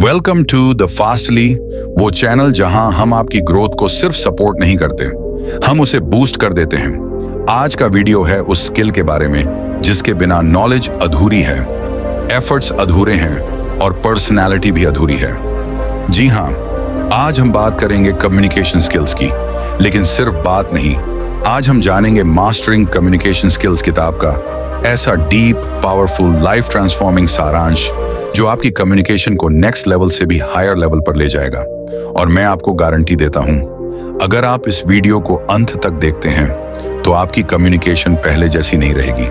Welcome to the fastly, वो channel जहां हम आपकी ग्रोथ को सिर्फ सपोर्ट नहीं करते, हम उसे बूस्ट कर देते हैं। आज का वीडियो है उस स्किल के बारे में जिसके बिना नॉलेज अधूरी है, एफर्ट्स अधूरे हैं और पर्सनालिटी भी अधूरी है। जी हाँ, आज हम बात करेंगे कम्युनिकेशन स्किल्स की, लेकिन सिर्फ बात नहीं, आज हम जानेंगे मास्टरिंग कम्युनिकेशन स्किल्स किताब का ऐसा डीप, पावरफुल, लाइफ ट्रांसफॉर्मिंग सारांश जो आपकी कम्युनिकेशन को नेक्स्ट लेवल से भी हायर लेवल पर ले जाएगा। और मैं आपको गारंटी देता हूं, अगर आप इस वीडियो को अंत तक देखते हैं तो आपकी कम्युनिकेशन पहले जैसी नहीं रहेगी,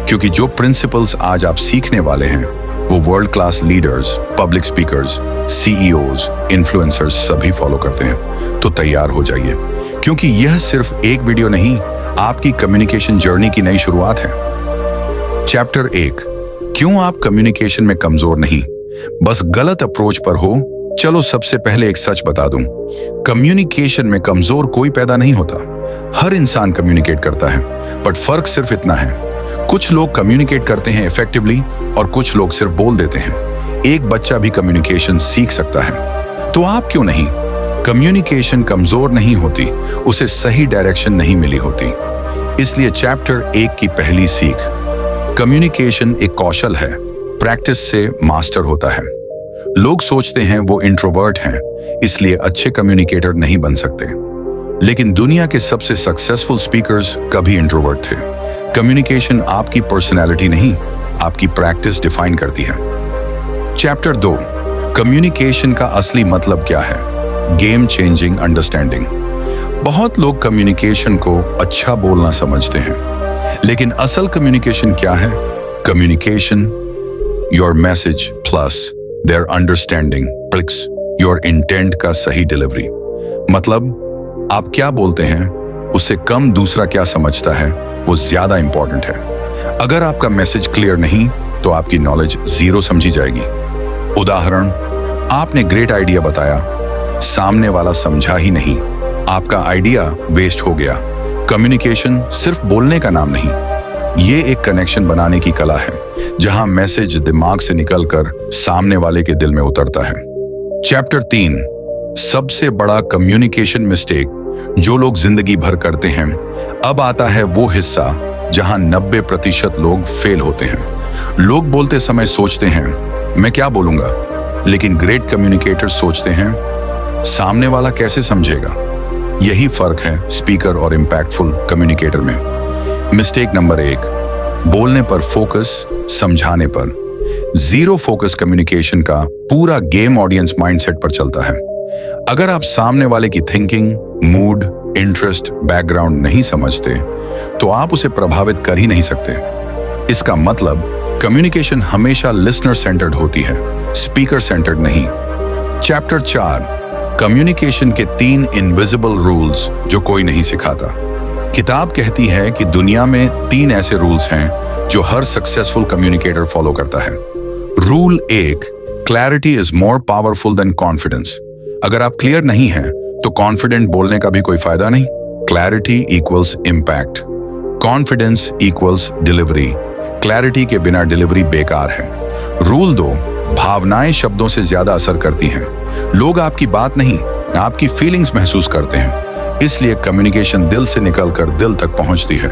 क्योंकि जो प्रिंसिपल्स आज आप सीखने वाले हैं वो world class leaders, public speakers, CEOs, influencers सभी फॉलो करते हैं। तो तैयार हो जाइए, क्योंकि यह सिर्फ एक वीडियो नहीं, आपकी कम्युनिकेशन जर्नी की नई शुरुआत है। चैप्टर 1, क्यों आप कम्युनिकेशन में कमजोर नहीं, बस गलत अप्रोच पर हो। चलो सबसे पहले एक सच बता दूं, कम्युनिकेशन में कमजोर कोई पैदा नहीं होता, हर इंसान कम्युनिकेट करता है, बट फर्क सिर्फ इतना है, कुछ लोग कम्युनिकेट करते हैं इफेक्टिवली और कुछ लोग सिर्फ बोल देते हैं। एक बच्चा भी कम्युनिकेशन सीख सकता है, तो आप क्यों नहीं? कम्युनिकेशन कमजोर नहीं होती, उसे सही डायरेक्शन नहीं मिली होती। इसलिए चैप्टर 1 की पहली सीख, कम्युनिकेशन एक कौशल है, प्रैक्टिस से मास्टर होता है। लोग सोचते हैं वो इंट्रोवर्ट हैं, इसलिए अच्छे कम्युनिकेटर नहीं बन सकते, लेकिन दुनिया के सबसे सक्सेसफुल स्पीकर्स कभी इंट्रोवर्ट थे। कम्युनिकेशन आपकी पर्सनैलिटी नहीं, आपकी प्रैक्टिस डिफाइन करती है। चैप्टर 2, कम्युनिकेशन का असली मतलब क्या है, गेम चेंजिंग अंडरस्टैंडिंग। बहुत लोग कम्युनिकेशन को अच्छा बोलना समझते हैं, लेकिन असल कम्युनिकेशन क्या है? Communication, your message plus their understanding plus your intent का सही डिलीवरी। मतलब आप क्या बोलते हैं उससे कम दूसरा क्या समझता है वो ज्यादा इंपॉर्टेंट है। अगर आपका मैसेज क्लियर नहीं तो आपकी नॉलेज जीरो समझी जाएगी। उदाहरण, आपने ग्रेट आइडिया बताया, सामने वाला समझा ही नहीं, आपका आइडिया वेस्ट हो गया। कम्युनिकेशन सिर्फ बोलने का नाम नहीं, ये एक कनेक्शन बनाने की कला है, जहां मैसेज दिमाग से निकलकर सामने वाले के दिल में उतरता है। चैप्टर 3, सबसे बड़ा कम्युनिकेशन मिस्टेक जो लोग जिंदगी भर करते हैं। अब आता है वो हिस्सा जहां 90% लोग फेल होते हैं। लोग बोलते समय सोचते हैं मैं क्या बोलूंगा, लेकिन ग्रेट कम्युनिकेटर सोचते हैं सामने वाला कैसे समझेगा। यही फर्क है स्पीकर और इंपैक्टफुल कम्युनिकेटर में। मिस्टेक नंबर 1, बोलने पर फोकस, समझाने पर जीरो फोकस। कम्युनिकेशन का पूरा गेम ऑडियंस माइंडसेट पर चलता है। अगर आप सामने वाले की थिंकिंग, मूड, इंटरेस्ट, बैकग्राउंड नहीं समझते तो आप उसे प्रभावित कर ही नहीं सकते। इसका मतलब कम्युनिकेशन हमेशा लिसनर सेंटर्ड होती है, स्पीकर सेंटर्ड नहीं। चैप्टर 4, कम्युनिकेशन के 3 इनविजिबल रूल्स जो कोई नहीं सिखाता। किताब कहती है कि दुनिया में 3 ऐसे रूल्स हैं जो हर सक्सेसफुल कम्युनिकेटर फॉलो करता है। Rule 1, clarity is more powerful than confidence. अगर आप क्लियर नहीं हैं तो कॉन्फिडेंट बोलने का भी कोई फायदा नहीं। Clarity equals impact, confidence equals delivery. Clarity के बिना डिलीवरी बेकार है। रूल 2, भावनाएं शब्दों से ज्यादा असर करती हैं। लोग आपकी बात नहीं, आपकी फीलिंग्स महसूस करते हैं, इसलिए कम्युनिकेशन दिल से निकलकर दिल तक पहुंचती है।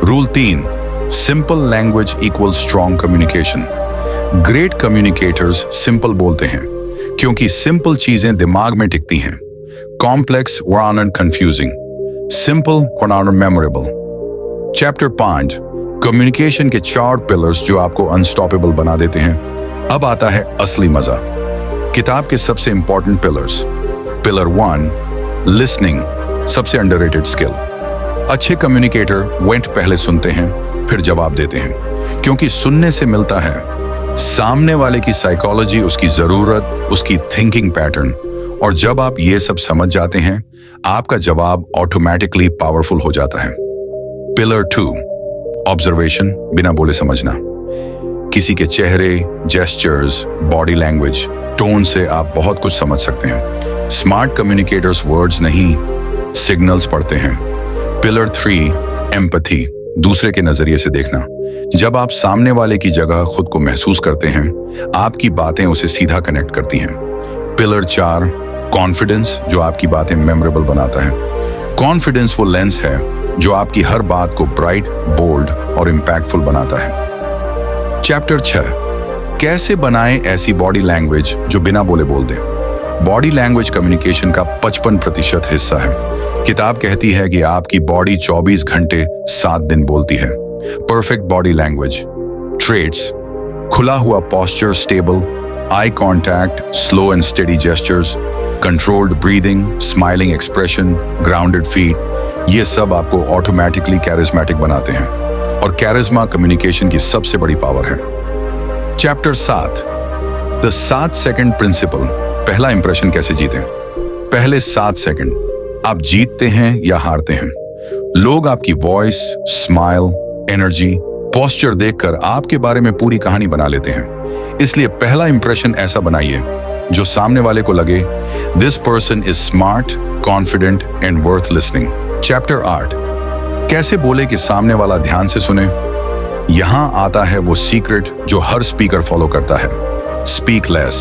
Rule 3, simple language equal strong communication. Great communicators simple बोलते हैं, क्योंकि सिंपल चीजें दिमाग में टिकती हैं। Complex were not confusing, simple were not memorable. Chapter 5, communication के 4 पिलर्स जो आपको अनस्टॉपेबल बना देते हैं। अब आता है असली मजा। किताब के सबसे इंपॉर्टेंट पिलर्स। पिलर 1, लिसनिंग, सबसे अंडररेटेड स्किल। अच्छे कम्युनिकेटर वेंट पहले सुनते हैं फिर जवाब देते हैं, क्योंकि सुनने से मिलता है सामने वाले की साइकोलॉजी, उसकी जरूरत, उसकी थिंकिंग पैटर्न। और जब आप ये सब समझ जाते हैं, आपका जवाब ऑटोमेटिकली पावरफुल हो जाता है। पिलर 2, ऑब्जर्वेशन, बिना बोले समझना। किसी के चेहरे, जेस्चर्स, बॉडी लैंग्वेज, टोन से आप बहुत कुछ समझ सकते हैं। स्मार्ट कम्युनिकेटर्स वर्ड्स नहीं, सिग्नल्स पढ़ते हैं। पिलर 3, एम्पैथी, दूसरे के नजरिए से देखना। जब आप सामने वाले की जगह खुद को महसूस करते हैं, आपकी बातें उसे सीधा कनेक्ट करती हैं। पिलर 4, कॉन्फिडेंस, जो आपकी बातें मेमोरेबल बनाता है। कॉन्फिडेंस वो लेंस है जो आपकी हर बात को ब्राइट, बोल्ड और इम्पैक्टफुल बनाता है। चैप्टर 6, कैसे बनाएं ऐसी बॉडी लैंग्वेज जो बिना बोले बोल दे। बॉडी लैंग्वेज कम्युनिकेशन का 55% हिस्सा है। किताब कहती है कि आपकी बॉडी 24 घंटे 7 दिन बोलती है। परफेक्ट बॉडी लैंग्वेज ट्रेट्स: खुला हुआ posture, stable eye contact, slow and steady gestures, controlled breathing, smiling expression, grounded feet. ये सब आपको ऑटोमेटिकली कैरिज्मेटिक बनाते हैं और कैरिज्मा कम्युनिकेशन की सबसे बड़ी पावर है। Chapter 7, the 7 second principle. पहला इंप्रेशन कैसे जीतें। पहले 7 सेकंड आप जीतते हैं या हारते हैं। लोग आपकी वॉइस, स्माइल, एनर्जी, पोस्चर देखकर आपके बारे में पूरी कहानी बना लेते हैं। इसलिए पहला इंप्रेशन ऐसा बनाइए जो सामने वाले को लगे this person is smart, confident and worth listening. Chapter 8, कैसे बोले कि सामने वाला ध्यान से सुने। यहां आता है वो सीक्रेट जो हर स्पीकर फॉलो करता है। Speak less,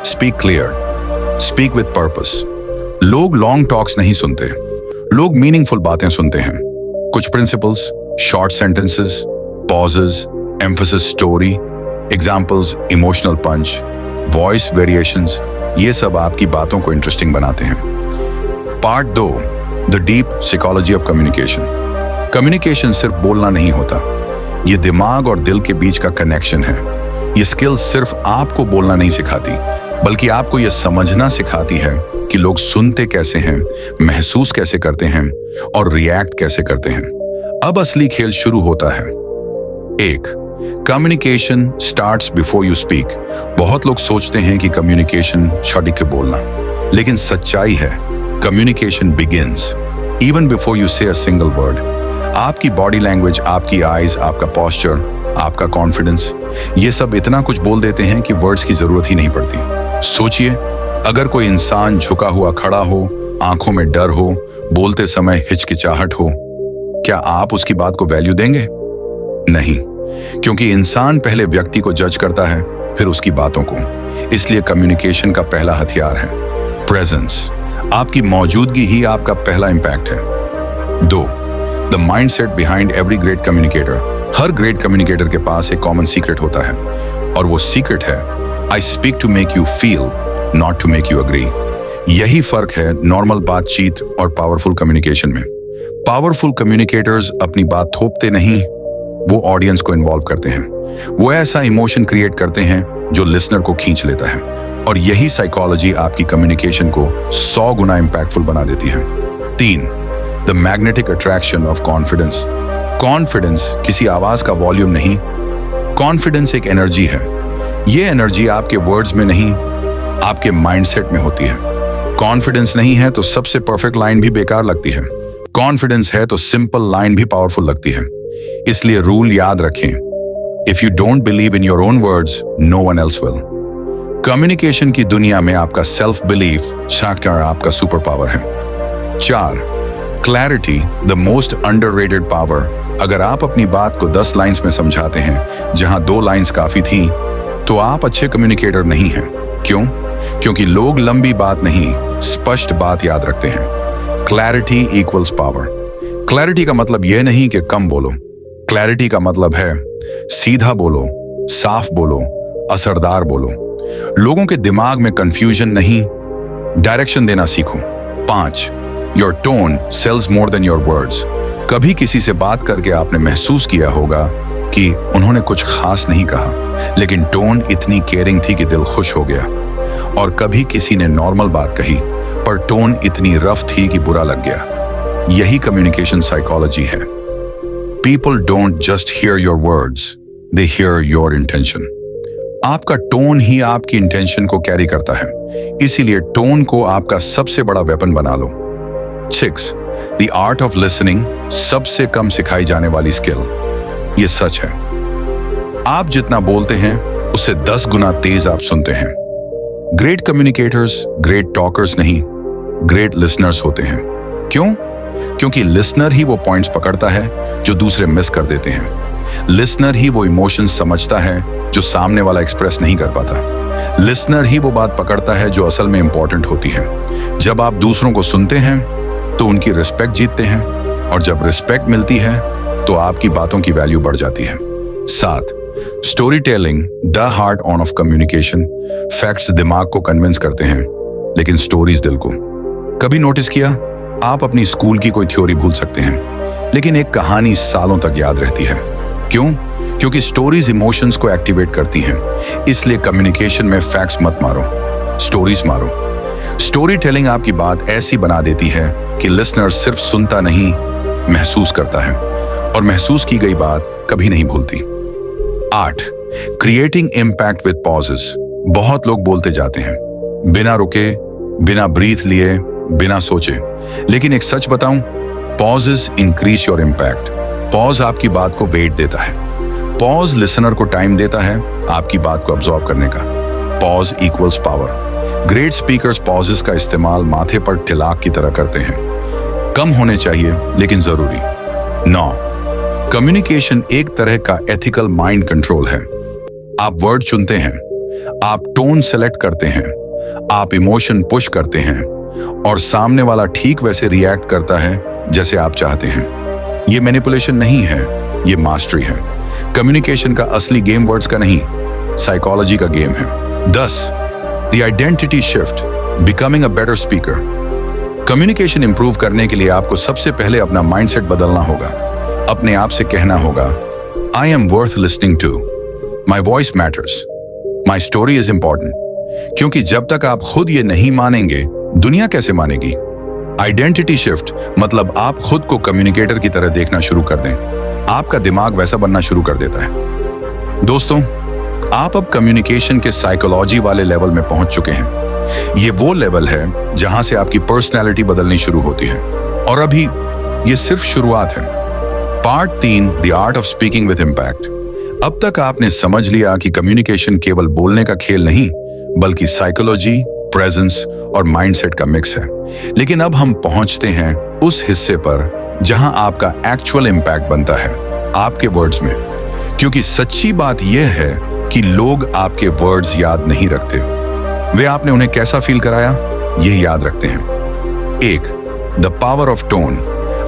speak clear, speak with purpose. लोग लॉन्ग टॉक्स नहीं सुनते, लोग मीनिंगफुल बातें सुनते हैं। कुछ principles: short sentences, pauses, emphasis, story, examples, emotional punch, voice variations. ये सब आपकी बातों को इंटरेस्टिंग बनाते हैं। Part 2, the deep psychology of communication. Communication सिर्फ बोलना नहीं होता, ये दिमाग और दिल के बीच का कनेक्शन है। ये स्किल सिर्फ आपको बोलना नहीं सिखाती, बल्कि आपको यह समझना सिखाती है कि लोग सुनते कैसे हैं, महसूस कैसे करते हैं और रिएक्ट कैसे करते हैं। अब असली खेल शुरू होता है। 1, communication starts before you speak. बहुत लोग सोचते हैं कि कम्युनिकेशन छड़ी के बोलना, लेकिन सच्चाई है communication begins even before you से अ सिंगल वर्ड। आपकी बॉडी लैंग्वेज, आपकी आईज, आपका पोस्चर, आपका कॉन्फिडेंस, ये सब इतना कुछ बोल देते हैं कि वर्ड्स की जरूरत ही नहीं पड़ती। सोचिए, अगर कोई इंसान झुका हुआ खड़ा हो, आंखों में डर हो, बोलते समय हिचकिचाहट हो, क्या आप उसकी बात को वैल्यू देंगे? नहीं, क्योंकि इंसान पहले व्यक्ति को जज करता है, फिर उसकी बातों को। इसलिए कम्युनिकेशन का पहला हथियार है प्रेजेंस। आपकी मौजूदगी ही आपका पहला इंपैक्ट है। 2, the mindset behind every great communicator. Her great communicator के पास एक कॉमन सीक्रेट होता है, और वो सीक्रेट है I speak to make you feel, not to make you agree. यही फर्क है नॉर्मल बातचीत और पावरफुल कम्युनिकेशन में। पावरफुल कम्युनिकेटर्स अपनी बात थोपते नहीं, वो ऑडियंस को इन्वॉल्व करते हैं। वो ऐसा इमोशन क्रिएट करते हैं जो लिसनर को खींच लेता है, और यही साइकोलॉजी आपकी कम्युनिकेशन को 100 गुना इंपैक्टफुल बना देती है। 3, the magnetic attraction of confidence. Confidence किसी आवाज का वॉल्यूम नहीं, कॉन्फिडेंस एक एनर्जी है। ये एनर्जी आपके वर्ड्स में नहीं, आपके माइंडसेट में होती है। कॉन्फिडेंस नहीं है तो सबसे परफेक्ट लाइन भी बेकार लगती है। कॉन्फिडेंस है तो सिंपल लाइन भी पावरफुल लगती है। इसलिए रूल याद रखें, if you don't believe in your own words, no one else will. Communication की दुनिया में आपका सेल्फ बिलीफ शायद आपका सुपर पावर है। 4, clarity, the most underrated power. अगर आप अपनी बात को 10 लाइंस में समझाते हैं जहां 2 लाइंस काफी थी, तो आप अच्छे कम्युनिकेटर नहीं हैं। क्यों? क्योंकि लोग लंबी बात नहीं, स्पष्ट बात याद रखते हैं। Clarity equals power. क्लैरिटी का मतलब यह नहीं कि कम बोलो, क्लैरिटी का मतलब है सीधा बोलो, साफ बोलो, असरदार बोलो। लोगों के दिमाग में कंफ्यूजन नहीं, डायरेक्शन देना सीखो। 5, your tone sells more than your words. कभी किसी से बात करके आपने महसूस किया होगा कि उन्होंने कुछ खास नहीं कहा, लेकिन टोन इतनी केयरिंग थी कि दिल खुश हो गया। और कभी किसी ने नॉर्मल बात कही, पर टोन इतनी रफ थी कि बुरा लग गया। यही कम्युनिकेशन साइकोलॉजी है। People don't just here your words, they hear your intention. आपका टोन ही आपकी इंटेंशन को कैरी करता है, इसीलिए टोन को आपका सबसे बड़ा वेपन बना लो। 6, द आर्ट ऑफ लिसनिंग, सबसे कम सिखाई जाने वाली स्किल। यह सच है, आप जितना बोलते हैं उससे 10 गुना तेज आप सुनते हैं। ग्रेट कम्युनिकेटर्स ग्रेट टॉकर्स नहीं, ग्रेट लिसनर्स होते हैं। क्यों? क्योंकि लिसनर ही वो पॉइंट्स पकड़ता है जो दूसरे मिस कर देते हैं। लिसनर ही वो इमोशंस समझता है जो सामने वाला एक्सप्रेस नहीं कर पाता। लिसनर ही वो बात पकड़ता है जो असल में इंपॉर्टेंट होती है। जब आप दूसरों को सुनते हैं तो उनकी रिस्पेक्ट जीतते हैं, और जब रिस्पेक्ट मिलती है तो आपकी बातों की वैल्यू बढ़ जाती है। 7. Story telling the heart on off communication. Facts दिमाग को कन्विंस करते हैं, लेकिन स्टोरीज दिल को। कभी नोटिस किया, आप अपनी स्कूल की कोई थ्योरी भूल सकते हैं, लेकिन एक कहानी सालों तक याद रहती है। क्यों? क्योंकि स्टोरीज इमोशंस को एक्टिवेट करती हैं। इसलिए कम्युनिकेशन में फैक्ट्स मत मारो, स्टोरीज मारो। स्टोरी टेलिंग आपकी बात ऐसी बना देती है कि लिसनर सिर्फ सुनता नहीं, महसूस करता है, और महसूस की गई बात कभी नहीं भूलती। 8. Creating impact with pauses. बहुत लोग बोलते जाते हैं, बिना रुके, बिना ब्रीथ लिए, बिना सोचे। लेकिन एक सच बताऊं, pauses increase your impact. Pause आपकी बात को वेट देता है। पॉज लिसनर को टाइम देता है आपकी बात को अब्सॉर्ब करने का। Pause equals power. Great speakers pauses का इस्तेमाल माथे पर तिलक की तरह करते हैं। कम होने चाहिए, लेकिन जरूरी। 9. कम्युनिकेशन एक तरह का एथिकल माइंड कंट्रोल है। आप वर्ड चुनते हैं, आप टोन सेलेक्ट करते हैं, आप इमोशन पुश करते हैं, और सामने वाला ठीक वैसे रिएक्ट करता है जैसे आप चाहते हैं। ये मैनिपुलेशन नहीं है, ये मास्टरी है। कम्युनिकेशन का असली गेम वर्ड्स का नहीं, साइकोलॉजी का गेम है। 10. The identity shift, becoming a better speaker. Communication improve करने के लिए आपको सबसे पहले अपना माइंडसेट बदलना होगा। अपने आप से कहना होगा, I am worth listening to, my voice matters, my story is important. क्योंकि जब तक आप खुद ये नहीं मानेंगे, दुनिया कैसे मानेगी? आइडेंटिटी शिफ्ट मतलब आप खुद को कम्युनिकेटर की तरह देखना शुरू कर दें। आपका दिमाग वैसा बनना शुरू कर देता है। दोस्तों, आप अब कम्युनिकेशन के साइकोलॉजी वाले लेवल में पहुंच चुके हैं। ये वो लेवल है जहां से आपकी पर्सनैलिटी बदलनी शुरू होती है, और अभी ये सिर्फ शुरुआत है। Part 3, the art of speaking with impact. अब तक आपने समझ लिया कि कम्युनिकेशन केवल बोलने का खेल नहीं, बल्कि साइकोलॉजी, प्रेजेंस और माइंडसेट का मिक्स है। लेकिन अब हम पहुंचते हैं उस हिस्से पर जहां आपका एक्चुअल इम्पैक्ट बनता है, आपके वर्ड्स में। क्योंकि सच्ची बात यह है कि लोग आपके वर्ड्स याद नहीं रखते, वे आपने उन्हें कैसा फील कराया यह याद रखते हैं। 1. The power of tone.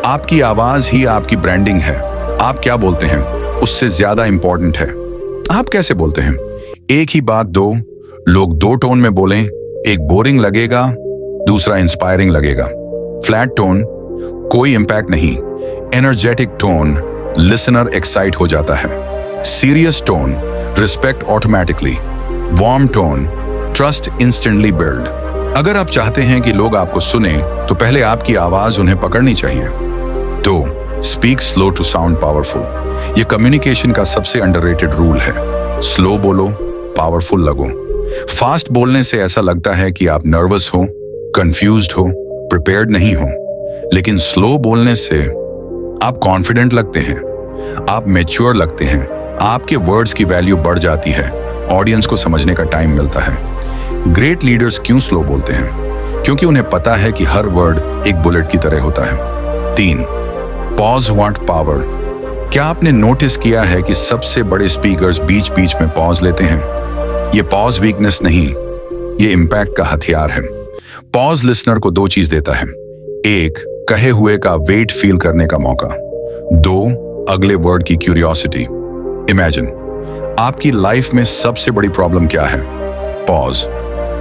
आपकी आवाज ही आपकी ब्रांडिंग है। आप क्या बोलते हैं उससे ज्यादा इंपॉर्टेंट है आप कैसे बोलते हैं। एक ही बात दो लोग 2 टोन में बोलें, एक बोरिंग लगेगा, दूसरा इंस्पायरिंग लगेगा। फ्लैट टोन कोई इंपैक्ट नहीं, एनर्जेटिक टोन लिसनर एक्साइट हो जाता है। Serious tone respect automatically, warm tone trust instantly build. अगर आप चाहते हैं कि लोग आपको सुने तो पहले आपकी आवाज उन्हें पकड़नी चाहिए। 2. Speak slow to sound powerful. यह कम्युनिकेशन का सबसे अंडररेटेड रूल है। स्लो बोलो, पावरफुल लगो। फास्ट बोलने से ऐसा लगता है कि आप नर्वस हो, कंफ्यूज्ड हो, प्रिपेयर्ड नहीं हो। लेकिन स्लो बोलने से आप कॉन्फिडेंट लगते हैं, आप मैच्योर लगते हैं, आपके वर्ड्स की वैल्यू बढ़ जाती है, ऑडियंस को समझने का टाइम मिलता है। ग्रेट लीडर्स क्यों स्लो बोलते हैं? क्योंकि उन्हें पता है कि हर वर्ड एक बुलेट की तरह होता है। 3. Pause want power. क्या आपने नोटिस किया है कि सबसे बड़े स्पीकर्स बीच बीच में पॉज लेते हैं? ये पॉज वीकनेस नहीं, ये इम्पैक्ट का हथियार है। पॉज लिसनर को 2 चीज देता है। 1. कहे हुए का वेट फील करने का मौका। 2. अगले वर्ड की क्यूरियोसिटी। इमेजिन, आपकी लाइफ में सबसे बड़ी प्रॉब्लम क्या है? पॉज।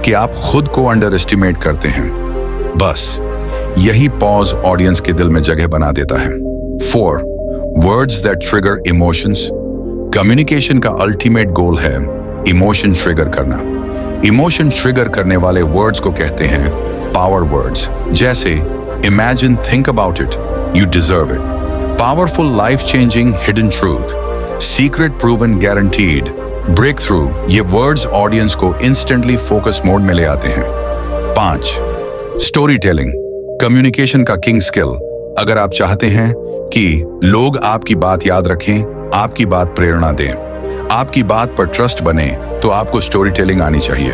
कि आप खुद को अंडर एस्टिमेट करते हैं। बस यही पॉज ऑडियंस के दिल में जगह बना देता है। 4. Words that trigger emotions. Communication का अल्टीमेट गोल है इमोशन ट्रिगर करना। इमोशन ट्रिगर करने वाले वर्ड्स को कहते हैं पावर वर्ड्स। जैसे imagine, think about it, you deserve it, powerful, life changing, hidden truth, secret, proven, guaranteed, breakthrough. ये वर्ड्स ऑडियंस को इंस्टेंटली फोकस मोड में ले आते हैं। 5. स्टोरी टेलिंग, कम्युनिकेशन का किंग स्किल। अगर आप चाहते हैं कि लोग आपकी बात याद रखें, आपकी बात प्रेरणा दें, आपकी बात पर ट्रस्ट बने, तो आपको स्टोरी टेलिंग आनी चाहिए।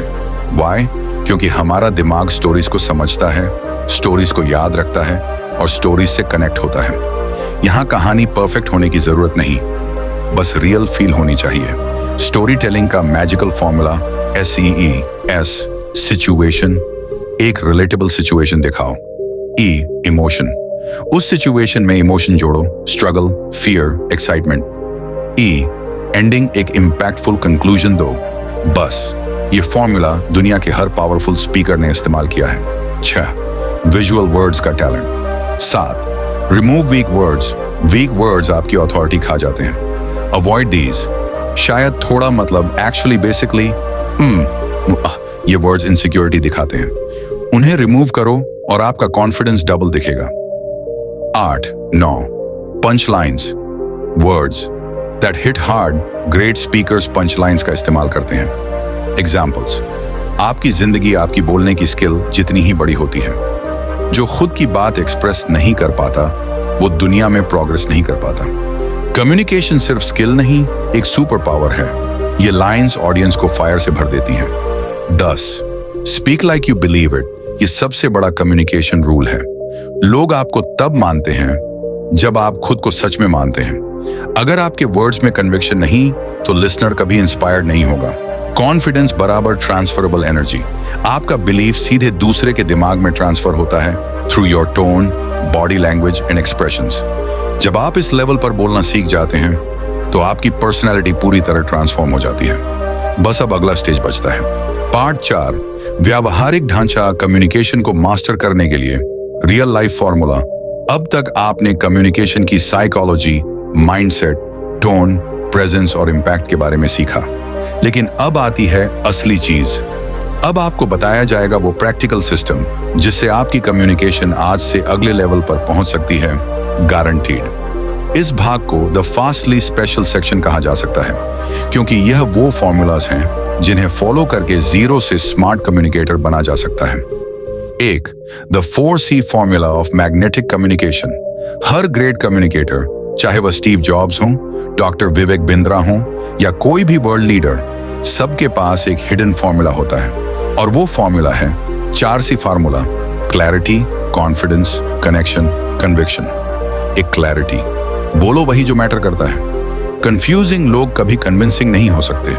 Why? क्योंकि हमारा दिमाग स्टोरीज को समझता है, स्टोरीज को याद रखता है और स्टोरीज से कनेक्ट होता है। यहाँ कहानी परफेक्ट होने की जरूरत नहीं, बस रियल फील होनी चाहिए। स्टोरी टेलिंग का मैजिकल फॉर्मूला SEES, सिचुएशन, एक रिलेटेबल सिचुएशन दिखाओ। E, इमोशन, उस सिचुएशन में इमोशन जोड़ो, struggle, fear, excitement. E, ending, एक इम्पैक्टफुल कंक्लूजन दो। बस ये फॉर्मूला दुनिया के हर पावरफुल स्पीकर ने इस्तेमाल किया है। 6, विजुअल वर्ड्स का talent. 7, remove weak words. Weak words आपकी अथॉरिटी खा जाते हैं। अवॉइड दीज, शायद, थोड़ा, मतलब, एक्चुअली, बेसिकली, ये वर्ड्स इनसिक्योरिटी दिखाते हैं। उन्हें रिमूव करो और आपका कॉन्फिडेंस डबल दिखेगा। 8, 9, punch lines, words that hit hard. Great speakers punch lines का इस्तेमाल करते हैं। एग्जाम्पल्स, आपकी जिंदगी आपकी बोलने की स्किल जितनी ही बड़ी होती है। जो खुद की बात एक्सप्रेस नहीं कर पाता वो दुनिया में प्रोग्रेस नहीं कर पाता। कम्युनिकेशन सिर्फ स्किल नहीं, एक सुपर पावर है। ये लाइंस ऑडियंस को फायर से भर देती हैं। 10, speak like you believe it. ये सबसे बड़ा कम्युनिकेशन रूल है। लोग आपको तब मानते हैं जब आप खुद को सच में मानते हैं। अगर आपके वर्ड्स में कन्विक्शन नहीं तो लिसनर कभी इंस्पायर्ड नहीं होगा। कॉन्फिडेंस बराबर ट्रांसफरेबल एनर्जी। आपका बिलीफ सीधे दूसरे के दिमाग में ट्रांसफर होता है through your tone, body language and expressions. जब आप इस लेवल पर बोलना सीख जाते हैं तो आपकी पर्सनैलिटी पूरी तरह ट्रांसफॉर्म हो जाती है। बस अब अगला स्टेज बचता है। पार्ट 4, व्यावहारिक ढांचा कम्युनिकेशन को मास्टर करने के लिए रियल लाइफ फॉर्मूला। अब तक आपने कम्युनिकेशन की साइकोलॉजी, माइंडसेट, टोन, प्रेजेंस और इम्पैक्ट के बारे में सीखा, लेकिन अब आती है असली चीज। अब आपको बताया जाएगा वो प्रैक्टिकल सिस्टम जिससे आपकी कम्युनिकेशन आज से अगले लेवल पर पहुंच सकती है, गारंटीड। इस भाग को द फास्टली स्पेशल सेक्शन कहा जा सकता है, क्योंकि यह वो फॉर्मूलाज हैं जिन्हें फॉलो करके जीरो से स्मार्ट कम्युनिकेटर बना जा सकता है। 1, the 4C formula of magnetic communication. Her great communicator, चाहे वह स्टीव जॉब्स हों, डॉक्टर विवेक बिंद्रा हों या कोई भी वर्ल्ड लीडर, सबके पास एक हिडन फॉर्मूला होता है, और वो फॉर्मूला है 4C formula. Clarity, confidence, connection, conviction. एक क्लैरिटी, बोलो वही जो मैटर करता है। कंफ्यूजिंग लोग कभी कन्विंसिंग नहीं हो सकते।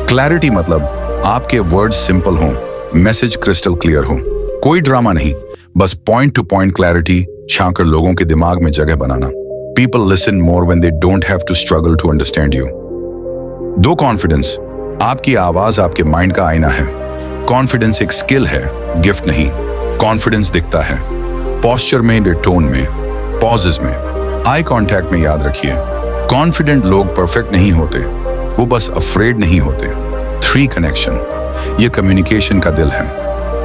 क्लैरिटी मतलब आपके वर्ड्स सिंपल हों, मैसेज क्रिस्टल क्लियर हो, कोई ड्रामा नहीं, बस पॉइंट टू पॉइंट क्लैरिटी छाकर लोगों के दिमाग में जगह बनाना। People listen more when they don't have to struggle to understand you. 2, confidence. आपकी आवाज आपके माइंड का आईना है। कॉन्फिडेंस एक स्किल है, गिफ्ट नहीं। कॉन्फिडेंस दिखता है पोस्चर में, टोन में, पॉजेस में, आई कांटेक्ट में। याद रखिए, कॉन्फिडेंट लोग परफेक्ट नहीं होते, वो बस अफ्रेड नहीं होते। 3, कनेक्शन। ये कम्युनिकेशन का दिल है।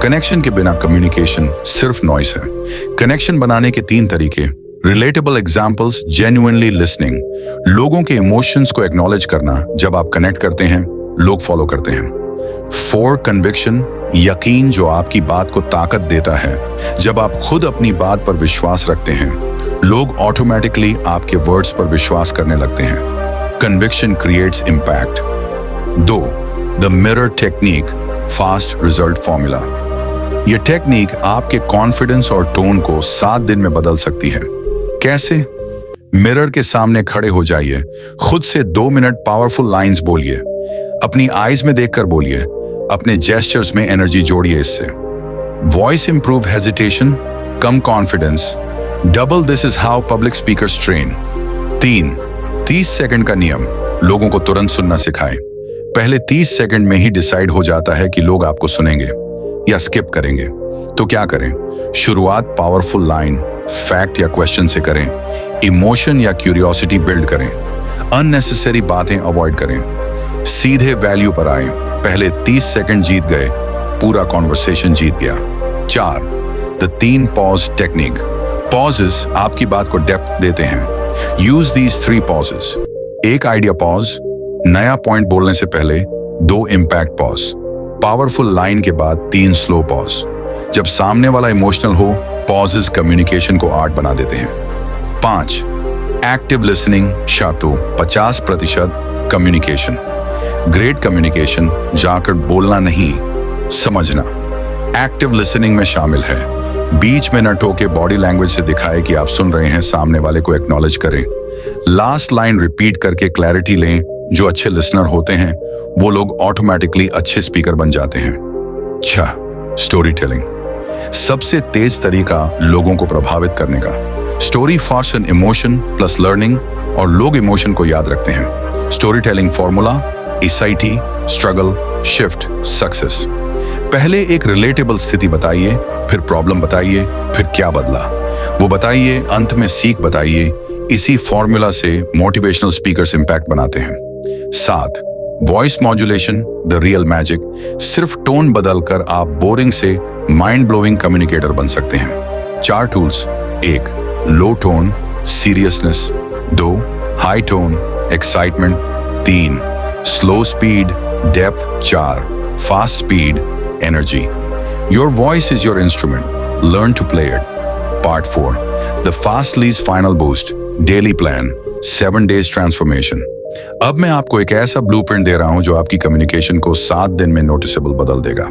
कनेक्शन के बिना कम्युनिकेशन सिर्फ नॉइस है। कनेक्शन बनाने के 3 तरीके: रिलेटेबल एग्जाम्पल्स, जेन्युइनली लिसनिंग, लोगों के इमोशंस को एक्नॉलेज करना। जब आप कनेक्ट करते हैं लोग फॉलो करते हैं। 4, कन्विक्शन, यकीन जो आपकी बात को ताकत देता है। जब आप खुद अपनी बात पर विश्वास रखते हैं लोग ऑटोमेटिकली आपके वर्ड्स पर विश्वास करने लगते हैं। Conviction creates impact. 2, the mirror technique, fast result formula. यह टेक्निक आपके कॉन्फिडेंस और टोन को 7 दिन में बदल सकती है। कैसे? मिरर के सामने खड़े हो जाइए, खुद से 2 मिनट पावरफुल लाइंस बोलिए, अपनी आईज में देखकर बोलिए, अपने जेस्चर्स में एनर्जी जोड़िए। इससे voice improve, hesitation come, confidence double. This is how public speakers train. 3, 30 second का नियम, लोगों को तुरंत सुनना सिखाएं। पहले 30 सेकंड में ही डिसाइड हो जाता है कि लोग आपको सुनेंगे या स्किप करेंगे। तो क्या करें? शुरुआत पावरफुल लाइन, फैक्ट या क्वेश्चन से करें। इमोशन या क्यूरियोसिटी बिल्ड करें। अननेसेसरी बातें अवॉइड करें। सीधे वैल्यू पर आए। पहले 30 सेकंड जीत गए, पूरा कॉन्वर्सेशन जीत गया। 4, द 3 पॉज टेक्निक। पॉजेस आपकी बात को डेप्थ देते हैं। Use these 3 pauses. 1 idea pause, नया पॉइंट बोलने से पहले 2 इम्पैक्ट पॉज, पावरफुल लाइन के बाद 3 स्लो पॉज। जब सामने वाला इमोशनल हो, पॉजेस कम्युनिकेशन को आर्ट बना देते हैं। 5, एक्टिव लिसनिंग शातु 50% कम्युनिकेशन। ग्रेट कम्युनिकेशन जाकर बोलना नहीं, समझना। एक्टिव लिसनिंग में शामिल है बीच में न टोके, बॉडी लैंग्वेज से दिखाए कि आप सुन रहे हैं, सामने वाले को एक्नॉलेज करें। लास्ट लाइन रिपीट करके क्लैरिटी लें। जो अच्छे लिसनर होते हैं वो लोग ऑटोमेटिकली अच्छे स्पीकर बन जाते हैं। 6. Story telling. सबसे तेज तरीका लोगों को प्रभावित करने का। Story fasten emotion plus learning, और लोग इमोशन को याद रखते हैं। Story telling formula: SIT, struggle, shift, success. पहले एक रिलेटेबल स्थिति बताइए, फिर प्रॉब्लम बताइए, फिर क्या बदला वो बताइए, अंत में सीख बताइए। इसी फॉर्मूला से मोटिवेशनल स्पीकर्स इंपैक्ट बनाते हैं। 7. Voice modulation, the real magic. सिर्फ टोन बदलकर आप बोरिंग से माइंड ब्लोइंग कम्युनिकेटर बन सकते हैं। 4 tools: 1. Low tone, seriousness. 2. High tone, excitement. 3. Slow speed, depth. 4. Fast speed, energy. Your voice is your instrument, learn to play it. Part 4. The Fast Leads Final Boost, Daily Plan, 7 Days Transformation। अब मैं आपको एक ऐसा blueprint दे रहा हूं जो आपकी communication को 7 दिन में नोटिसेबल बदल देगा।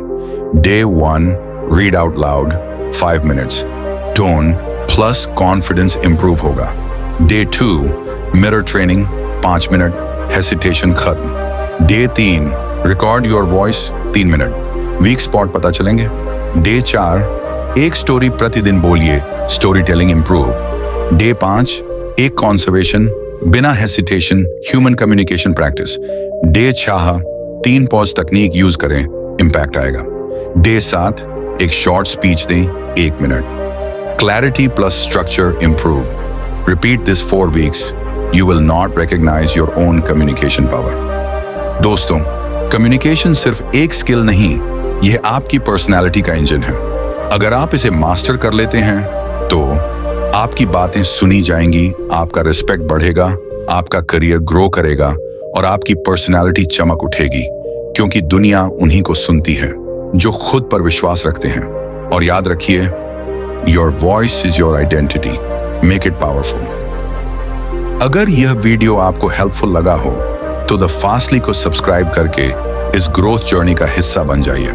Day 1, read out loud, 5 minutes, tone plus confidence improve होगा। Day 2, mirror training, 5 minute, hesitation खत्म। Day 3, record your voice, 3 minute, weak spot पता चलेंगे। Day 4, एक स्टोरी प्रतिदिन बोलिए, स्टोरी टेलिंग इंप्रूव। Day 5, एक कॉन्सर्वेशन, बिना hesitation, human communication practice. Day 6, 3 pause तकनीक यूज करें, इंपैक्ट आएगा। Day 7, एक शॉर्ट स्पीच दें, 1 minute. Clarity plus structure improve. Repeat this 4 weeks, you will not recognise your own communication power. दोस्तों, communication सिर्फ एक स्किल नहीं, यह आपकी पर्सनैलिटी का इंजन है। अगर आप इसे मास्टर कर लेते हैं तो आपकी बातें सुनी जाएंगी, आपका रिस्पेक्ट बढ़ेगा, आपका करियर ग्रो करेगा और आपकी पर्सनालिटी चमक उठेगी, क्योंकि दुनिया उन्हीं को सुनती है जो खुद पर विश्वास रखते हैं। और याद रखिए, your voice is your identity, make it powerful. अगर यह वीडियो आपको हेल्पफुल लगा हो तो द फास्टली को सब्सक्राइब करके इस ग्रोथ जर्नी का हिस्सा बन जाइए।